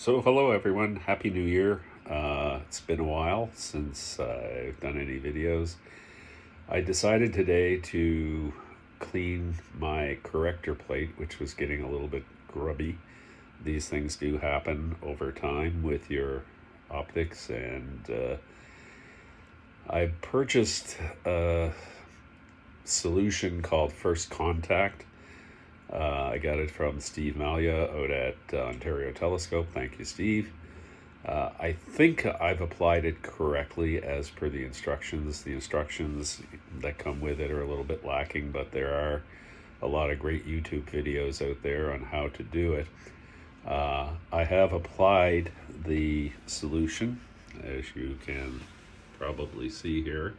So hello everyone, Happy New Year. It's been a while since I've done any videos. I decided today to clean my corrector plate, which was getting a little bit grubby. These things do happen over time with your optics, and I purchased a solution called First Contact. I got it from Steve Malia out at Ontario Telescope. Thank you, Steve. I think I've applied it correctly as per the instructions. The instructions that come with it are a little bit lacking, but there are a lot of great YouTube videos out there on how to do it. I have applied the solution, as you can probably see here,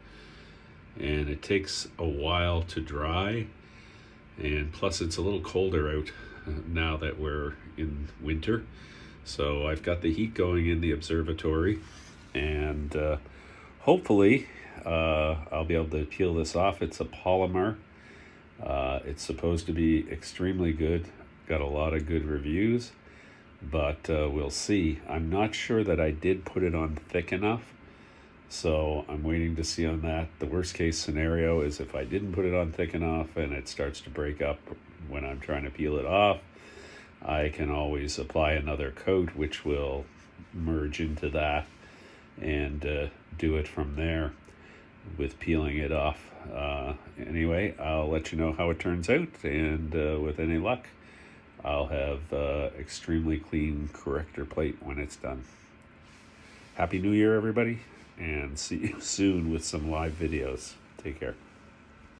and it takes a while to dry. And plus it's a little colder out now that we're in winter, so I've got the heat going in the observatory, and hopefully I'll be able to peel this off. It's a polymer. It's supposed to be extremely good, got a lot of good reviews, but we'll see. I'm not sure that I did put it on thick enough, so I'm waiting to see on that. The worst case scenario is if I didn't put it on thick enough and it starts to break up when I'm trying to peel it off, I can always apply another coat which will merge into that and do it from there with peeling it off. Anyway, I'll let you know how it turns out, and with any luck, I'll have extremely clean corrector plate when it's done. Happy New Year, everybody, and see you soon with some live videos. Take care.